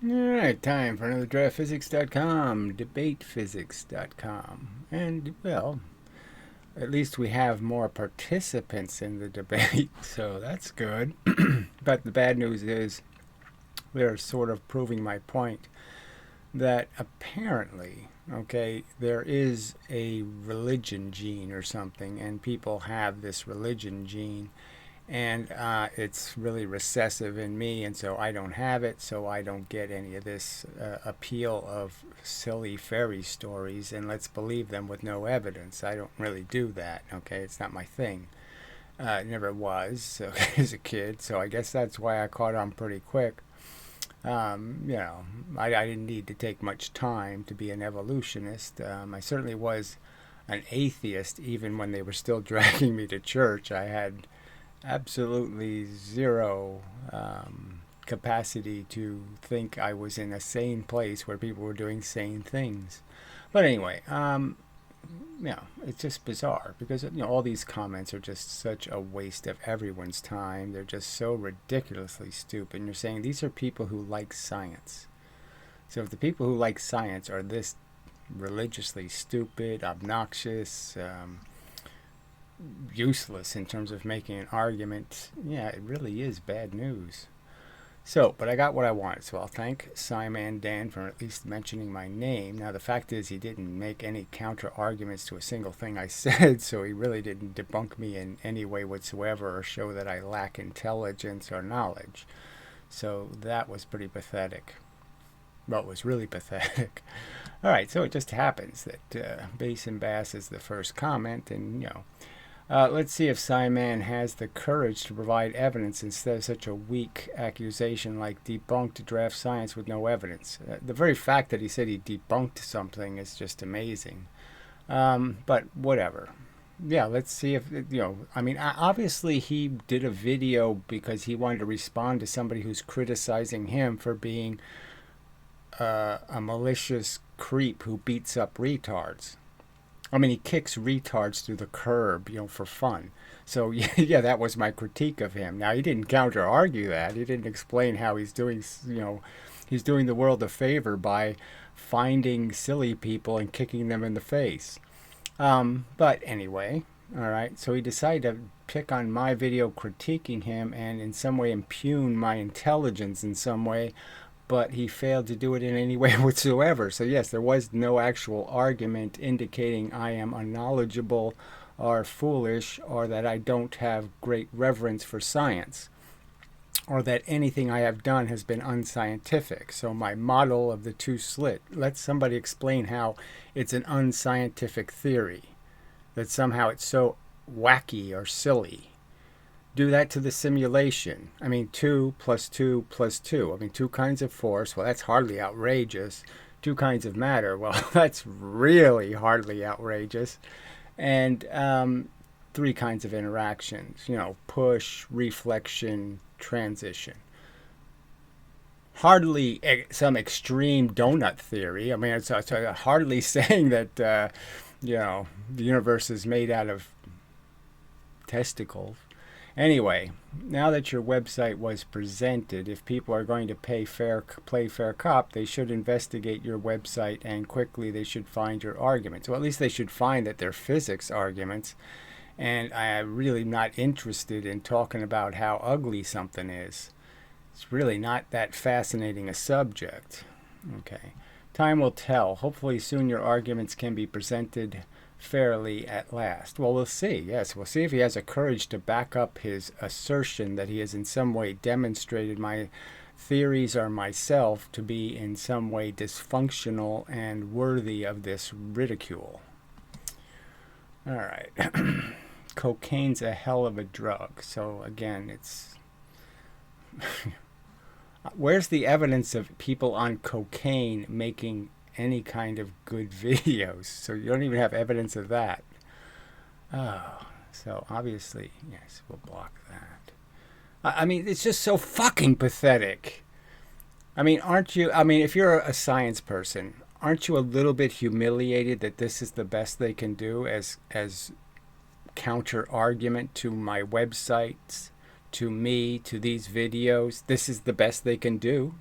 Alright, time for another draftphysics.com, debatephysics.com. And, well, at least we have more participants in the debate, so that's good. But the bad news is they're sort of proving my point that apparently, okay, there is a religion gene or something, and people have this religion gene, and it's really recessive in me, and so I don't have it, so I don't get any of this appeal of silly fairy stories, and let's believe them with no evidence. I don't really do that, okay? It's not my thing. It never was as a kid, so I guess that's why I caught on pretty quick. I didn't need to take much time to be an evolutionist. I certainly was an atheist even when they were still dragging me to church. I had absolutely zero capacity to think I was in a sane place where people were doing sane things. But anyway, it's just bizarre because all these comments are just such a waste of everyone's time. They're just so ridiculously stupid. And you're saying these are people who like science. So if the people who like science are this religiously stupid, obnoxious, useless in terms of making an argument, yeah, it really is bad news. So, but I got what I wanted, so I'll thank SciManDan for at least mentioning my name. Now, the fact is, he didn't make any counter arguments to a single thing I said, so he really didn't debunk me in any way whatsoever or show that I lack intelligence or knowledge. So that was pretty pathetic. Well, it was really pathetic. All right, so it just happens that Bass and Bass is the first comment, and let's see if SciMan has the courage to provide evidence instead of such a weak accusation like debunked draft science with no evidence. The very fact that he said he debunked something is just amazing. But whatever. Yeah, let's see if, I mean, obviously he did a video because he wanted to respond to somebody who's criticizing him for being a malicious creep who beats up retards. I mean, he kicks retards through the curb, for fun. So, yeah, that was my critique of him. Now, he didn't counter argue that. He didn't explain how he's doing the world a favor by finding silly people and kicking them in the face. But anyway, all right. So he decided to pick on my video critiquing him and in some way impugn my intelligence in some way, but he failed to do it in any way whatsoever. So, yes, there was no actual argument indicating I am unknowledgeable or foolish or that I don't have great reverence for science or that anything I have done has been unscientific. So, my model of the two slit, let somebody explain how it's an unscientific theory, that somehow it's so wacky or silly. Do that to the simulation. I mean, 2 plus 2 plus 2. I mean, two kinds of force. Well, that's hardly outrageous. Two kinds of matter. Well, that's really hardly outrageous. And three kinds of interactions. Push, reflection, transition. Hardly some extreme donut theory. I mean, it's hardly saying that, the universe is made out of testicles. Anyway, now that your website was presented, if people are going to play fair cop, they should investigate your website and quickly they should find your arguments. Well, at least they should find that they're physics arguments. And I'm really not interested in talking about how ugly something is. It's really not that fascinating a subject. Okay. Time will tell. Hopefully soon your arguments can be presented fairly at last. Well, we'll see. Yes, we'll see if he has the courage to back up his assertion that he has in some way demonstrated my theories or myself to be in some way dysfunctional and worthy of this ridicule. All right. Cocaine's a hell of a drug. So again, it's where's the evidence of people on cocaine making any kind of good videos? So you don't even have evidence of that. Oh, so obviously, yes, we'll block that. I mean, it's just so fucking pathetic. I mean, aren't you? I mean, if you're a science person, aren't you a little bit humiliated that this is the best they can do as counter argument to my websites, to me, to these videos? This is the best they can do.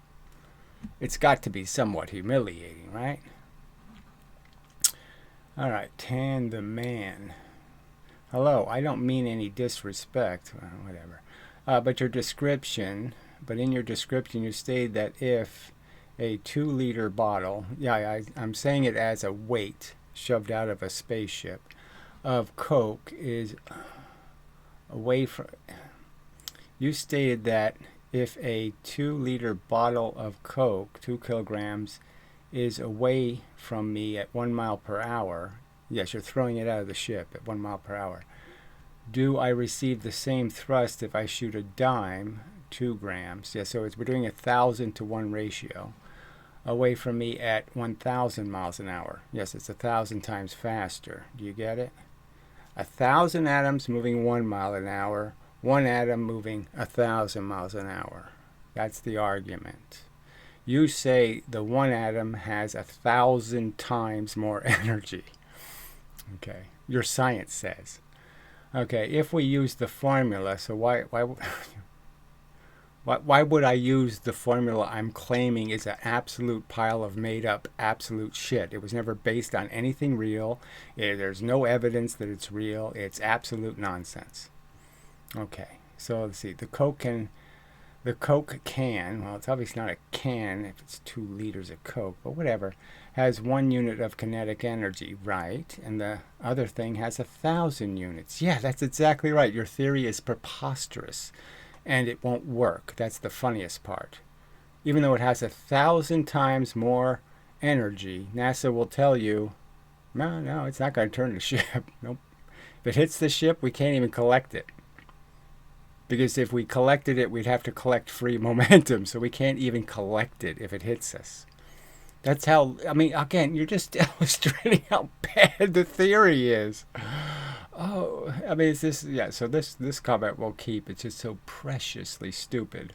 It's got to be somewhat humiliating, right? All right, Tan the Man. Hello, I don't mean any disrespect, well, whatever. But in your description you stated that if a 2-liter bottle, I'm saying it as a weight shoved out of a spaceship, of Coke is away from, you stated that if a 2-liter bottle of Coke, 2 kilograms, is away from me at 1 mile per hour, yes, you're throwing it out of the ship at 1 mile per hour, do I receive the same thrust if I shoot a dime, 2 grams, yeah, so we're doing 1,000 to 1 ratio, away from me at 1,000 miles an hour. Yes, it's 1,000 times faster. Do you get it? 1,000 atoms moving 1 mile an hour, 1 atom moving 1,000 miles an hour. That's the argument. You say the 1 atom has 1,000 times more energy. Okay, your science says. Okay, if we use the formula, so why would I use the formula I'm claiming is an absolute pile of made-up absolute shit? It was never based on anything real. There's no evidence that it's real. It's absolute nonsense. Okay, so let's see. The Coke can, well, it's obviously not a can if it's 2 liters of Coke, but whatever, has 1 unit of kinetic energy, right? And the other thing has 1,000 units. Yeah, that's exactly right. Your theory is preposterous. And it won't work. That's the funniest part. Even though it has 1,000 times more energy, NASA will tell you, no, it's not going to turn the ship. Nope. If it hits the ship, we can't even collect it. Because if we collected it, we'd have to collect free momentum. So we can't even collect it if it hits us. That's how, I mean, again, you're just illustrating how bad the theory is. Oh, I mean, it's this, yeah, so this comment we'll keep. It's just so preciously stupid.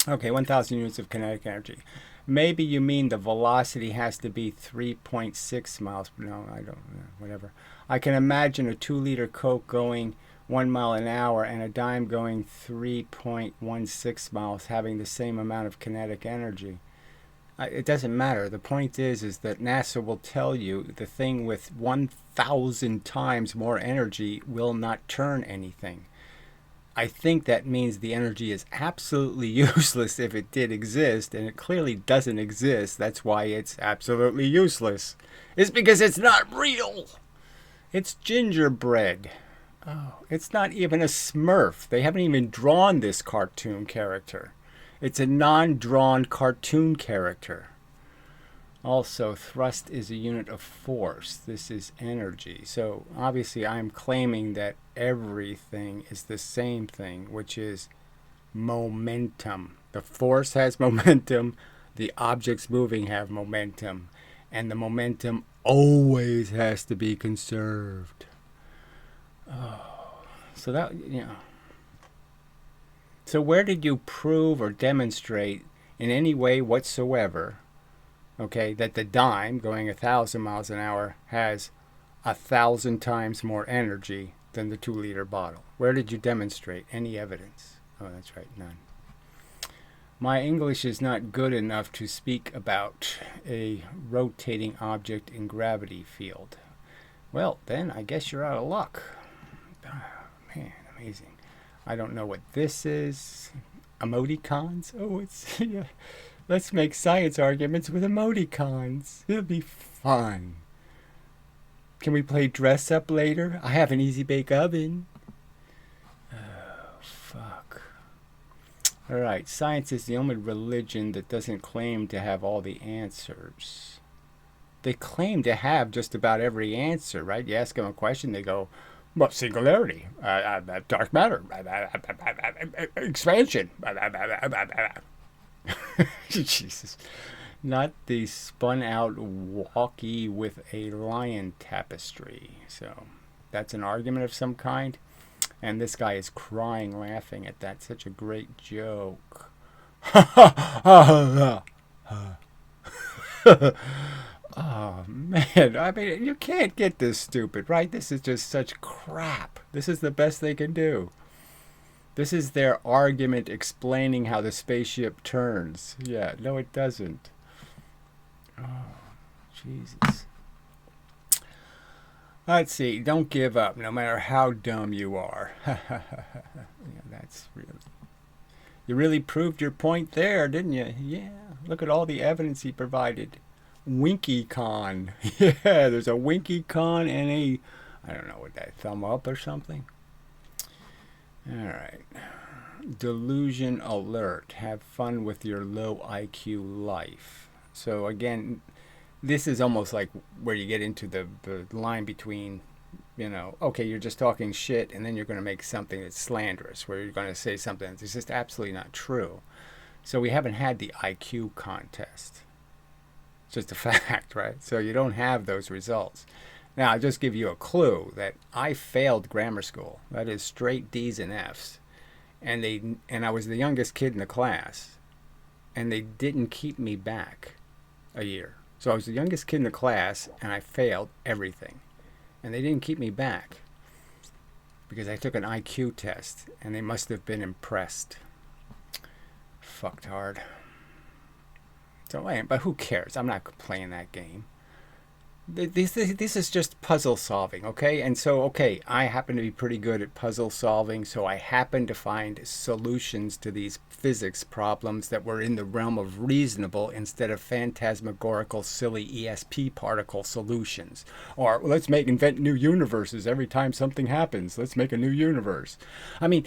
Okay, 1,000 units of kinetic energy. Maybe you mean the velocity has to be 3.6 miles. No, I don't, whatever. I can imagine a 2-liter Coke going 1 mile an hour and a dime going 3.16 miles having the same amount of kinetic energy. It doesn't matter. The point is that NASA will tell you the thing with 1,000 times more energy will not turn anything. I think that means the energy is absolutely useless if it did exist, and it clearly doesn't exist. That's why it's absolutely useless. It's because it's not real. It's gingerbread. Oh, it's not even a Smurf. They haven't even drawn this cartoon character. It's a non-drawn cartoon character. Also, thrust is a unit of force. This is energy. So obviously I'm claiming that everything is the same thing, which is momentum. The force has momentum. The objects moving have momentum. And the momentum always has to be conserved. Oh, so that, you know. So where did you prove or demonstrate in any way whatsoever, okay, that the dime going 1,000 miles an hour has 1,000 times more energy than the 2-liter bottle? Where did you demonstrate any evidence? Oh, that's right, none. My English is not good enough to speak about a rotating object in gravity field. Well, then I guess you're out of luck. Oh, man, amazing. I don't know what this is. Emoticons? Oh, it's, yeah. Let's make science arguments with emoticons. It'll be fun. Can we play dress up later? I have an easy bake oven. Oh, fuck. Alright, science is the only religion that doesn't claim to have all the answers. They claim to have just about every answer, right? You ask them a question, they go, well, singularity, dark matter, expansion. Jesus. Not the spun out walkie with a lion tapestry. So that's an argument of some kind. And this guy is crying, laughing at that. Such a great joke. Oh, man. I mean, you can't get this stupid, right? This is just such crap. This is the best they can do. This is their argument explaining how the spaceship turns. Yeah, no it doesn't. Oh, Jesus. Let's see. Don't give up, no matter how dumb you are. Yeah, that's really... You really proved your point there, didn't you? Yeah. Look at all the evidence he provided. WinkyCon. Yeah, there's a WinkyCon and a... I don't know what that... thumb up or something? Alright. Delusion alert. Have fun with your low IQ life. So again... This is almost like where you get into the line between, you know, okay, you're just talking shit, and then you're going to make something that's slanderous, where you're going to say something that's just absolutely not true. So we haven't had the IQ contest. It's just a fact, right? So you don't have those results. Now, I'll just give you a clue that I failed grammar school. That is straight D's and F's. And I was the youngest kid in the class. And they didn't keep me back a year. So I was the youngest kid in the class, and I failed everything. And they didn't keep me back because I took an IQ test, and they must have been impressed. Fucked hard. So, but who cares? I'm not playing that game. This is just puzzle solving, okay? And so, okay, I happen to be pretty good at puzzle solving, so I happen to find solutions to these physics problems that were in the realm of reasonable instead of phantasmagorical, silly ESP particle solutions. Or let's invent new universes every time something happens. Let's make a new universe. I mean,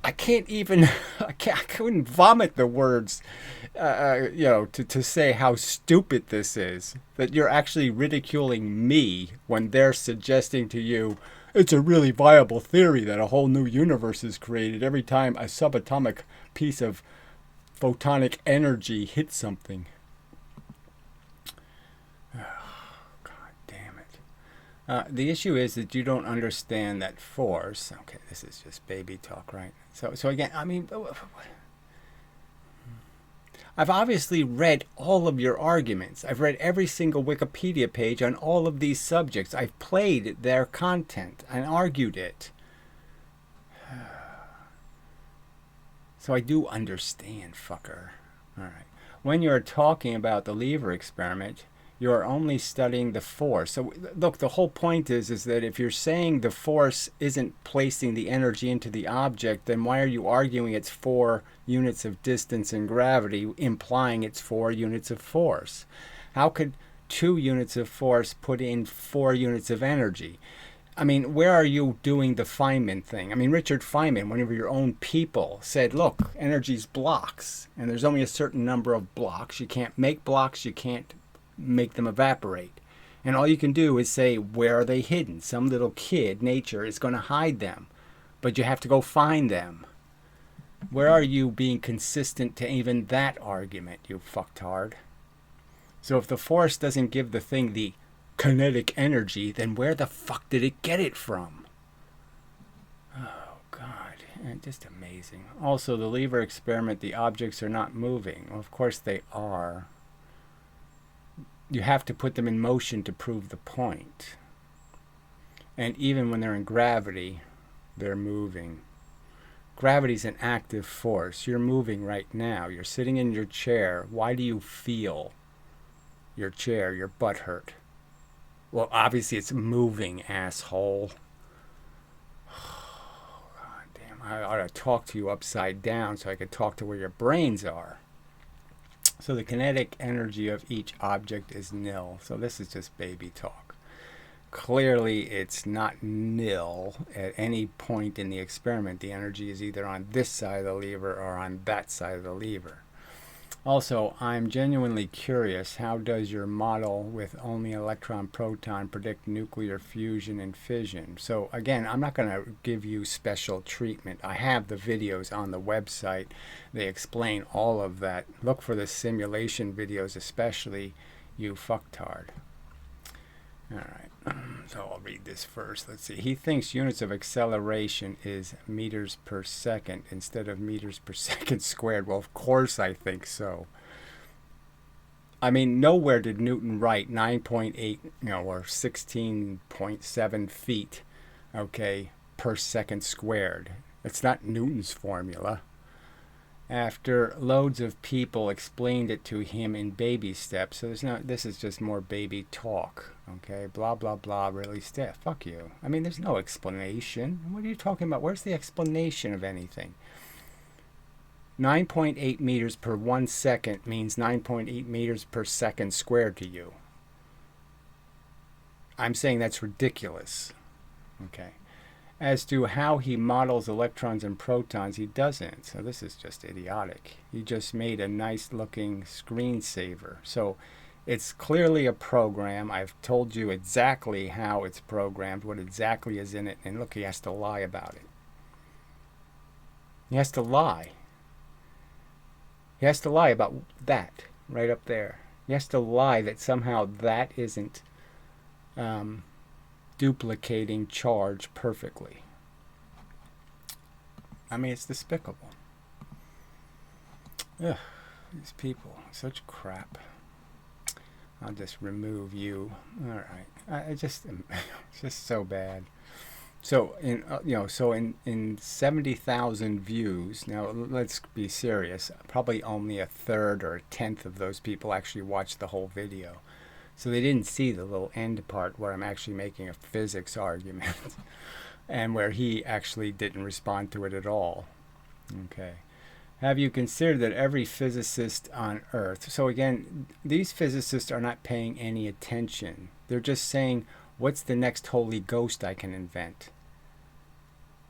I can't even, I couldn't vomit the words, you know, to say how stupid this is. That you're actually ridiculing me when they're suggesting to you, it's a really viable theory that a whole new universe is created every time a subatomic piece of photonic energy hits something. The issue is that you don't understand that force. Okay, this is just baby talk, right? So again, I mean, I've obviously read all of your arguments. I've read every single Wikipedia page on all of these subjects. I've played their content and argued it. So I do understand, fucker. All right. When you're talking about the lever experiment, you're only studying the force. So look, the whole point is that if you're saying the force isn't placing the energy into the object, then why are you arguing it's 4 units of distance in gravity, implying it's 4 units of force? How could 2 units of force put in 4 units of energy? I mean, where are you doing the Feynman thing? I mean, Richard Feynman, one of your own people, said, look, energy's blocks, and there's only a certain number of blocks. You can't make blocks, you can't make them evaporate. And all you can do is say, where are they hidden? Some little kid, nature, is going to hide them. But you have to go find them. Where are you being consistent to even that argument, you fucktard? So if the force doesn't give the thing the kinetic energy, then where the fuck did it get it from? Oh, God. Just amazing. Also, the lever experiment, the objects are not moving. Well, of course they are. You have to put them in motion to prove the point. And even when they're in gravity, they're moving. Gravity's an active force. You're moving right now. You're sitting in your chair. Why do you feel your chair, your butt hurt? Well, obviously it's moving, asshole. Oh, God damn. I ought to talk to you upside down so I could talk to where your brains are. So the kinetic energy of each object is nil. So this is just baby talk. Clearly it's not nil at any point in the experiment. The energy is either on this side of the lever or on that side of the lever. Also, I'm genuinely curious, how does your model with only electron-proton predict nuclear fusion and fission? So again, I'm not going to give you special treatment. I have the videos on the website. They explain all of that. Look for the simulation videos especially, you fucktard. Alright, so I'll read this first. Let's see. He thinks units of acceleration is meters per second instead of meters per second squared. Well, of course I think so. I mean, nowhere did Newton write 9.8, or 16.7 feet, okay, per second squared. It's not Newton's formula. After loads of people explained it to him in baby steps, so this is just more baby talk, okay? Blah, blah, blah, really stiff. Fuck you. I mean, there's no explanation. What are you talking about? Where's the explanation of anything? 9.8 meters per 1 second means 9.8 meters per second squared to you. I'm saying that's ridiculous, okay? As to how he models electrons and protons, he doesn't. So this is just idiotic. He just made a nice looking screensaver. So it's clearly a program. I've told you exactly how it's programmed, what exactly is in it. And look, he has to lie about it. He has to lie. He has to lie about that right up there. He has to lie that somehow that isn't duplicating charge perfectly. I mean, it's despicable. Ugh, these people, such crap. I'll just remove you. All right, it's just so bad. So in 70,000 views. Now let's be serious. Probably only a third or a tenth of those people actually watched the whole video. So they didn't see the little end part where I'm actually making a physics argument and where he actually didn't respond to it at all. Okay. Have you considered that every physicist on Earth, so again, these physicists are not paying any attention. They're just saying, what's the next Holy Ghost I can invent?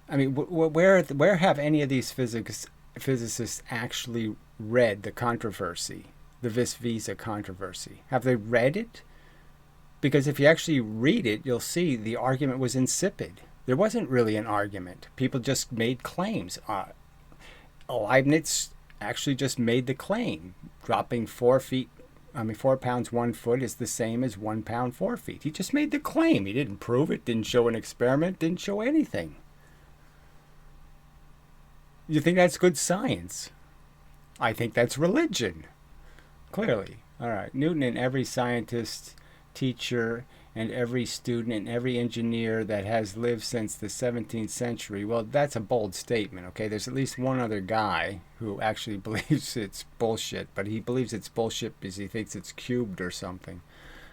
I mean, where have any of these physicists actually read the controversy? The vis visa controversy. Have they read it? Because if you actually read it, you'll see the argument was insipid. There wasn't really an argument. People just made claims. Leibniz actually just made the claim. Dropping 4 pounds 1 foot is the same as 1 pound 4 feet. He just made the claim. He didn't prove it, didn't show an experiment, didn't show anything. You think that's good science? I think that's religion. Clearly. All right. Newton and every scientist, teacher, and every student and every engineer that has lived since the 17th century. Well, that's a bold statement, okay? There's at least one other guy who actually believes it's bullshit, but he believes it's bullshit because he thinks it's cubed or something.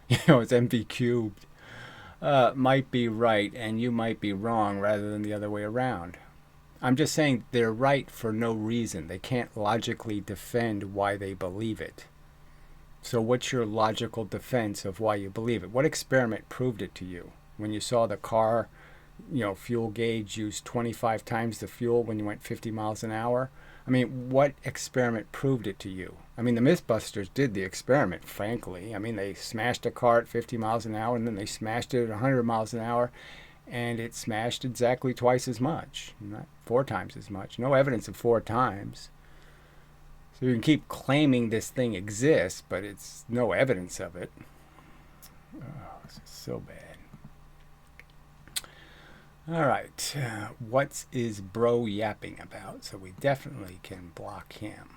You know, it's MV cubed. Might be right, and you might be wrong rather than the other way around. I'm just saying they're right for no reason. They can't logically defend why they believe it. So what's your logical defense of why you believe it? What experiment proved it to you? When you saw the car, fuel gauge use 25 times the fuel when you went 50 miles an hour? I mean, what experiment proved it to you? I mean, the Mythbusters did the experiment, frankly. I mean, they smashed a car at 50 miles an hour, and then they smashed it at 100 miles an hour, and it smashed exactly twice as much, not 4 times as much. No evidence of 4 times. So you can keep claiming this thing exists, but it's no evidence of it. Oh, this is so bad. All right. What is bro yapping about? So we definitely can block him.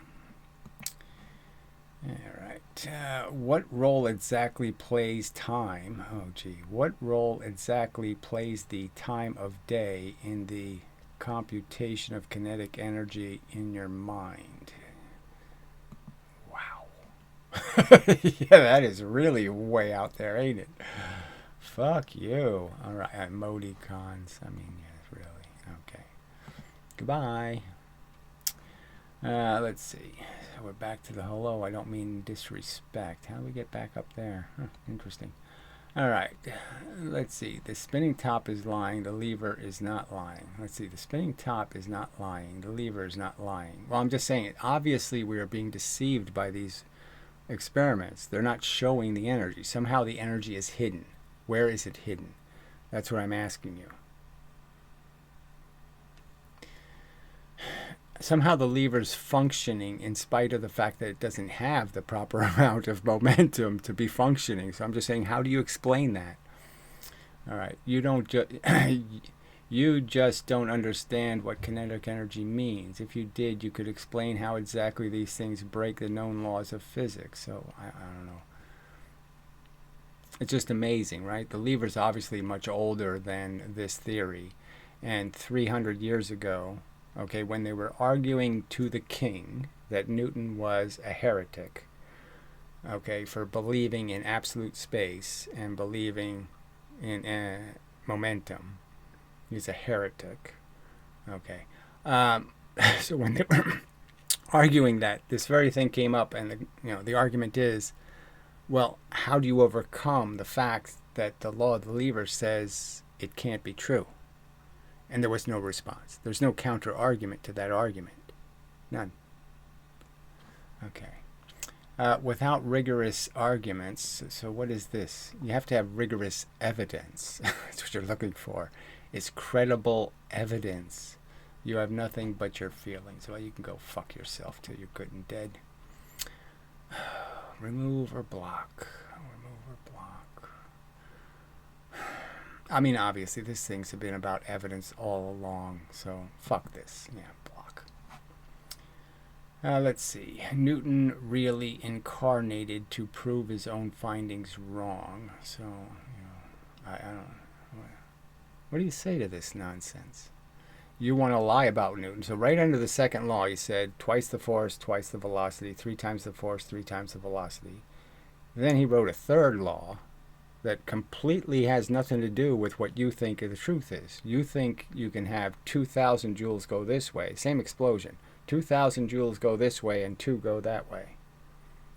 All right. What role exactly plays time? Oh, gee. What role exactly plays the time of day in the computation of kinetic energy in your mind? Yeah, that is really way out there, ain't it? Fuck you. All right, emoticons. I mean, yeah, really. Okay. Goodbye. Let's see. So we're back to the hello. I don't mean disrespect. How do we get back up there? Huh, interesting. All right. Let's see. The spinning top is lying. The lever is not lying. Let's see. The spinning top is not lying. The lever is not lying. Well, I'm just saying it. Obviously, we are being deceived by these experiments. They're not showing the energy. Somehow the energy is hidden. Where is it hidden? That's what I'm asking you. Somehow the lever's functioning in spite of the fact that it doesn't have the proper amount of momentum to be functioning. So I'm just saying, how do you explain that? All right, you just don't understand what kinetic energy means. If you did, you could explain how exactly these things break the known laws of physics. So I don't know. It's just amazing, right? The lever's obviously much older than this theory. And 300 years ago, okay, when they were arguing to the king that Newton was a heretic, okay, for believing in absolute space and believing in momentum. He's a heretic. Okay. So when they were arguing that, this very thing came up, and the argument is, well, how do you overcome the fact that the law of the lever says it can't be true? And there was no response. There's no counter argument to that argument. None. Okay. Without rigorous arguments, so what is this? You have to have rigorous evidence. That's what you're looking for. It's credible evidence. You have nothing but your feelings. Well, you can go fuck yourself till you're good and dead. Remove or block. Remove or block. I mean, obviously, this thing's been about evidence all along, so fuck this. Yeah, block. Let's see. Newton really incarnated to prove his own findings wrong. So, I don't. What do you say to this nonsense? You want to lie about Newton. So right under the second law, you said twice the force, twice the velocity, 3 times the force, 3 times the velocity. And then he wrote a third law that completely has nothing to do with what you think the truth is. You think you can have 2,000 joules go this way, same explosion. 2,000 joules go this way and 2 go that way.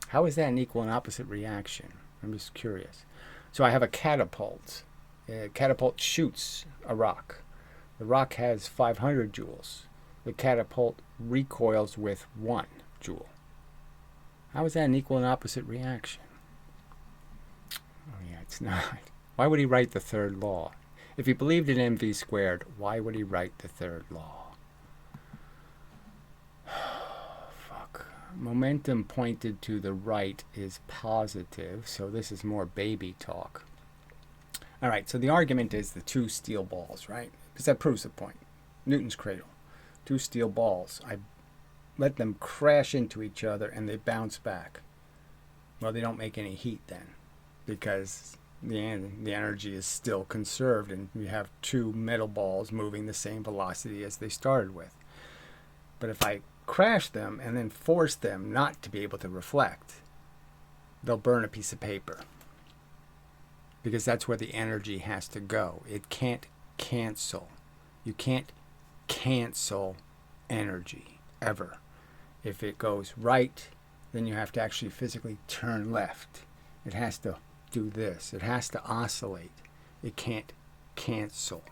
How is that an equal and opposite reaction? I'm just curious. So I have a catapult. A catapult shoots a rock. The rock has 500 joules. The catapult recoils with 1 joule. How is that an equal and opposite reaction? Oh yeah, it's not. Why would he write the third law? If he believed in mv squared, why would he write the third law? Fuck. Momentum pointed to the right is positive, so this is more baby talk. All right, so the argument is the 2 steel balls, right? Because that proves the point. Newton's cradle. 2 steel balls. I let them crash into each other and they bounce back. Well, they don't make any heat then, because the energy is still conserved, and you have 2 metal balls moving the same velocity as they started with. But if I crash them and then force them not to be able to reflect, they'll burn a piece of paper. Because that's where the energy has to go. It can't cancel. You can't cancel energy, ever. If it goes right, then you have to actually physically turn left. It has to do this. It has to oscillate. It can't cancel.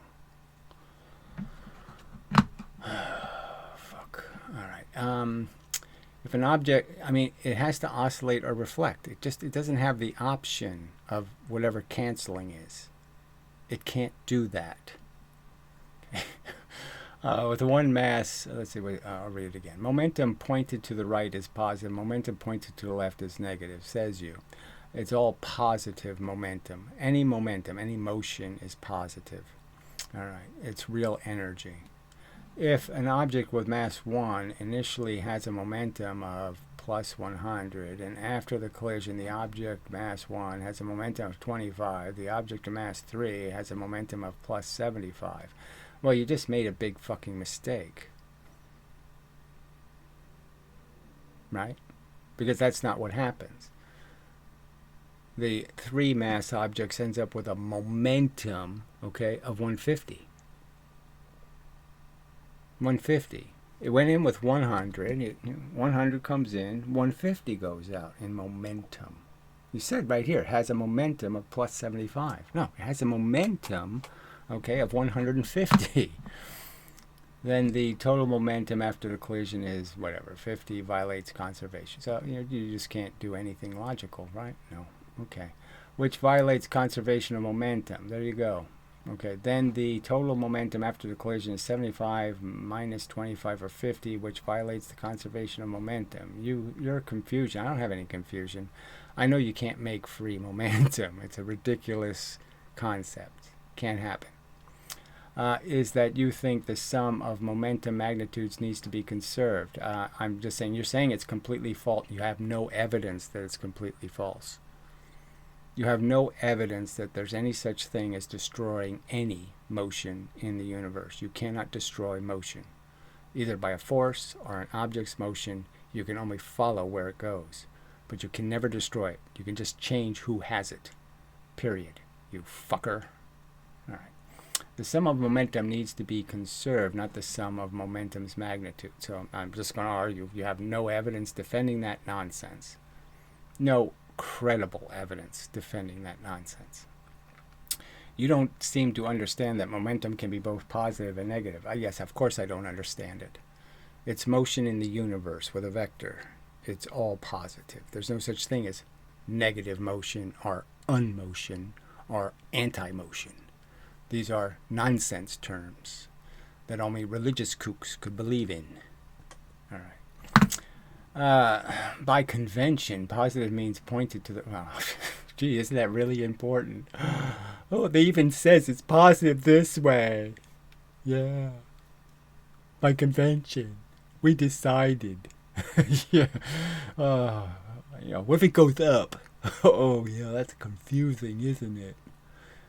Fuck. All right. If an object, it has to oscillate or reflect. It doesn't have the option of whatever canceling is. It can't do that. With the one mass, let's see, I'll read it again. Momentum pointed to the right is positive. Momentum pointed to the left is negative, says you. It's all positive momentum. Any momentum, any motion is positive. All right, it's real energy. If an object with mass 1 initially has a momentum of plus 100, and after the collision the object mass 1 has a momentum of 25, the object of mass 3 has a momentum of plus 75. Well, you just made a big fucking mistake. Right? Because that's not what happens. The 3 mass objects ends up with a momentum, okay, of 150. 150. It went in with 100. 100 comes in. 150 goes out in momentum. You said right here, it has a momentum of plus 75. No, it has a momentum, okay, of 150. Then the total momentum after the collision is whatever, 50, violates conservation. So you just can't do anything logical, right? No. Okay. Which violates conservation of momentum. There you go. Okay, then the total momentum after the collision is 75 minus 25 or 50, which violates the conservation of momentum. Your confusion, I don't have any confusion. I know you can't make free momentum. It's a ridiculous concept. Can't happen. Is that you think the sum of momentum magnitudes needs to be conserved. I'm just saying, you're saying it's completely false. You have no evidence that it's completely false. You have no evidence that there's any such thing as destroying any motion in the universe. You cannot destroy motion. Either by a force or an object's motion, you can only follow where it goes. But you can never destroy it. You can just change who has it. Period. You fucker. All right. The sum of momentum needs to be conserved, not the sum of momentum's magnitude. So I'm just going to argue you have no evidence defending that nonsense. No credible evidence defending that nonsense. You don't seem to understand that momentum can be both positive and negative. Yes, of course I don't understand it. It's motion in the universe with a vector. It's all positive. There's no such thing as negative motion or unmotion or anti-motion. These are nonsense terms that only religious kooks could believe in. All right. By convention, positive means pointed to the... Well, gee, isn't that really important? Oh, they even says it's positive this way. Yeah. By convention, we decided. Yeah. What if it goes up? Oh, yeah, that's confusing, isn't it?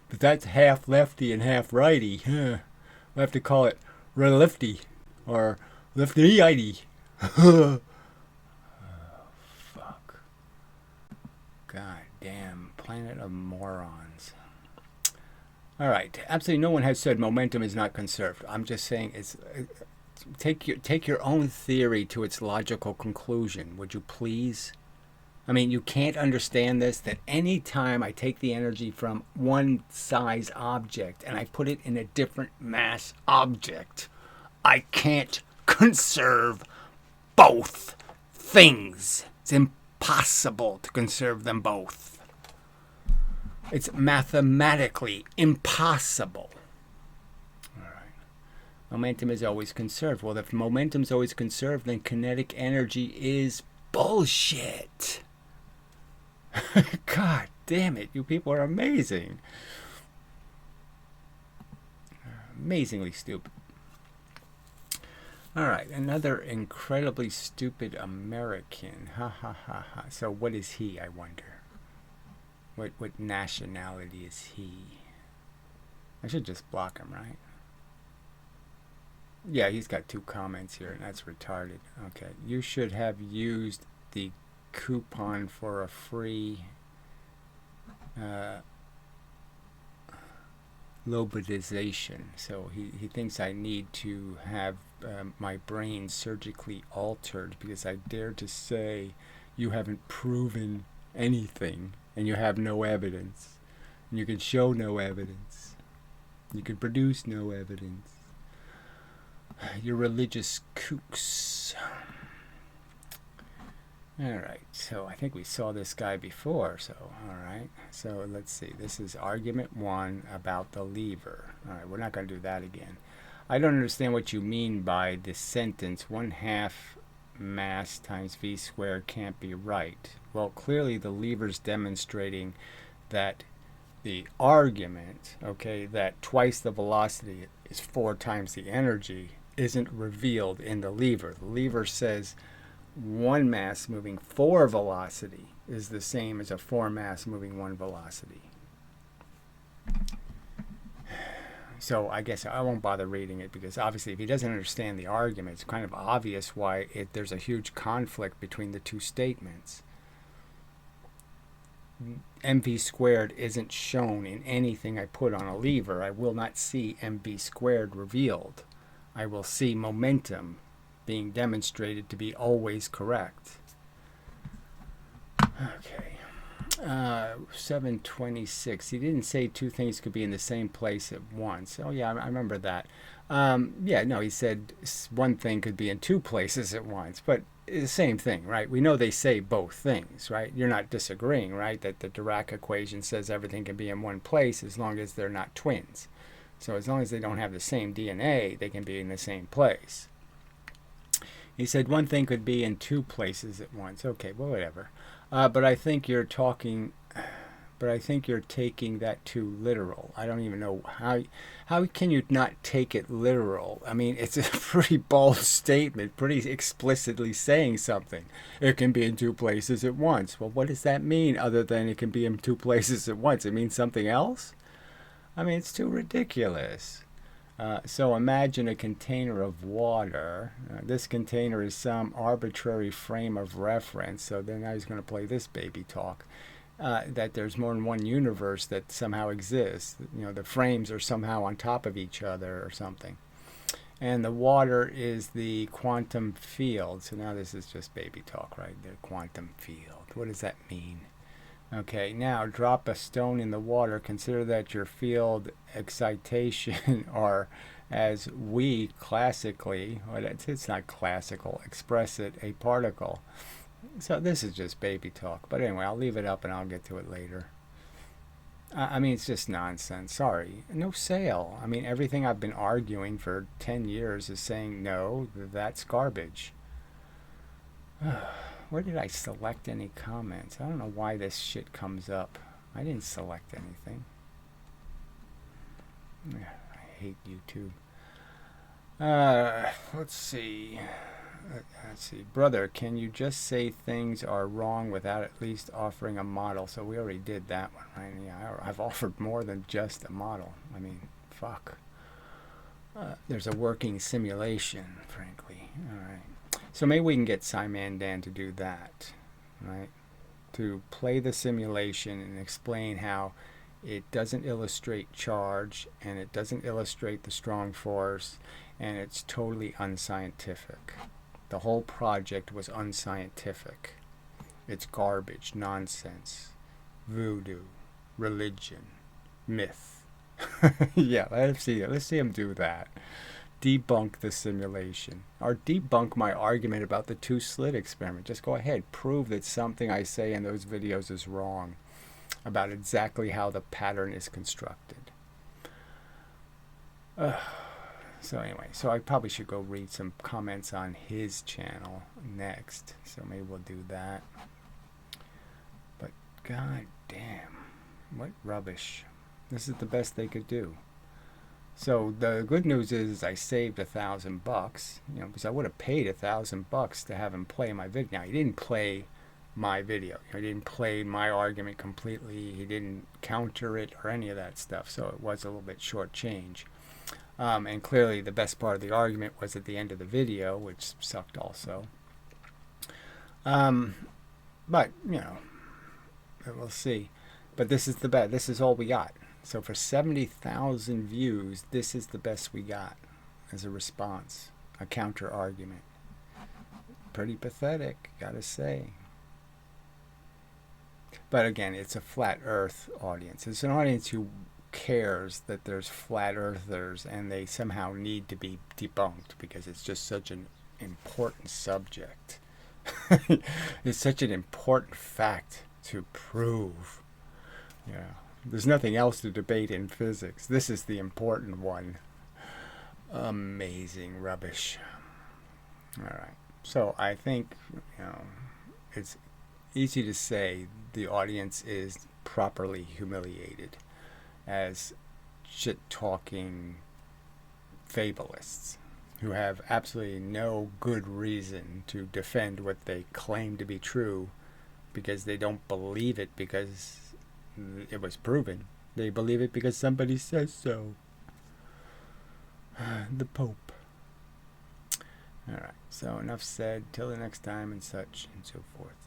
But that's half lefty and half righty. We'll have to call it relifty or lefty-righty. Oh, fuck. God damn. Planet of morons. All right. Absolutely no one has said momentum is not conserved. I'm just saying take your own theory to its logical conclusion. Would you please? I mean, you can't understand this, that any time I take the energy from one size object and I put it in a different mass object, I can't conserve both things. It's impossible to conserve them both. It's mathematically impossible. All right. Momentum is always conserved. Well, if momentum's always conserved, then kinetic energy is bullshit. God damn it, you people are amazing. Amazingly stupid. Alright, another incredibly stupid American. Ha ha ha ha. So what is he, I wonder? What nationality is he? I should just block him, right? Yeah, he's got 2 comments here, and that's retarded. Okay, you should have used the coupon for a free lobotization. So he thinks I need to have my brain surgically altered because I dare to say you haven't proven anything and you have no evidence. And you can show no evidence. You can produce no evidence. You're religious kooks. Alright, so I think we saw this guy before, so alright. So let's see, this is argument 1 about the lever. Alright, we're not going to do that again. I don't understand what you mean by the sentence 1/2 mass times v squared can't be right. Well, clearly the lever's demonstrating that the argument, okay, that twice the velocity is 4 times the energy, isn't revealed in the lever. The lever says 1 mass moving 4 velocity is the same as a 4 mass moving 1 velocity. So I guess I won't bother reading it because obviously if he doesn't understand the argument, it's kind of obvious why there's a huge conflict between the 2 statements. mv squared isn't shown in anything I put on a lever. I will not see mv squared revealed. I will see momentum being demonstrated to be always correct. Okay. 726. He didn't say 2 things could be in the same place at once. Oh, yeah, I remember that. Yeah, no, he said 1 thing could be in 2 places at once. But the same thing, right? We know they say both things, right? You're not disagreeing, right? That the Dirac equation says everything can be in 1 place as long as they're not twins. So as long as they don't have the same DNA, they can be in the same place. He said 1 thing could be in 2 places at once. Okay, well, whatever. But I think you're taking that too literal. I don't even know how can you not take it literal? I mean, it's a pretty bold statement, pretty explicitly saying something. It can be in 2 places at once. Well, what does that mean other than it can be in 2 places at once? It means something else? I mean, it's too ridiculous. So imagine a container of water. This container is some arbitrary frame of reference. So then now he's going to play this baby talk. That there's more than one universe that somehow exists. You know, the frames are somehow on top of each other or something. And the water is the quantum field. So now this is just baby talk, right? The quantum field. What does that mean? Okay, now drop a stone in the water. Consider that your field excitation are, as we classically, well, it's not classical, express it, a particle. So this is just baby talk. But anyway, I'll leave it up and I'll get to it later. I mean, it's just nonsense. Sorry. No sale. I mean, everything I've been arguing for 10 years is saying, no, that's garbage. Where did I select any comments? I don't know why this shit comes up. I didn't select anything. I hate YouTube. Let's see. Brother, can you just say things are wrong without at least offering a model? So we already did that one, right? Yeah, I've offered more than just a model. I mean, fuck. There's a working simulation, frankly. All right. So maybe we can get SciManDan to do that, right? To play the simulation and explain how it doesn't illustrate charge and it doesn't illustrate the strong force and it's totally unscientific. The whole project was unscientific. It's garbage, nonsense, voodoo, religion, myth. Yeah, let's see him do that. Debunk the simulation. Or debunk my argument about the two-slit experiment. Just go ahead. Prove that something I say in those videos is wrong about exactly how the pattern is constructed. So anyway, so I probably should go read some comments on his channel next. So maybe we'll do that. But god damn, what rubbish. This is the best they could do. So the good news is I saved $1,000, you know, because I would have paid $1,000 to have him play my video. Now he didn't play my video. He didn't play my argument completely. He didn't counter it or any of that stuff. So it was a little bit short change. And clearly the best part of the argument was at the end of the video, which sucked also. But, you know, we'll see. But this is the best. This is all we got. So for 70,000 views, this is the best we got as a response, a counter argument. Pretty pathetic, gotta say. But again, it's a flat earth audience. It's an audience who cares that there's flat earthers and they somehow need to be debunked because it's just such an important subject. It's such an important fact to prove. Yeah. There's nothing else to debate in physics. This is the important one. Amazing rubbish. All right. So I think, you know, it's easy to say the audience is properly humiliated as shit-talking fabulists who have absolutely no good reason to defend what they claim to be true because they don't believe it because it was proven. They believe it because somebody says so. The Pope. Alright, so enough said. Till the next time and such and so forth.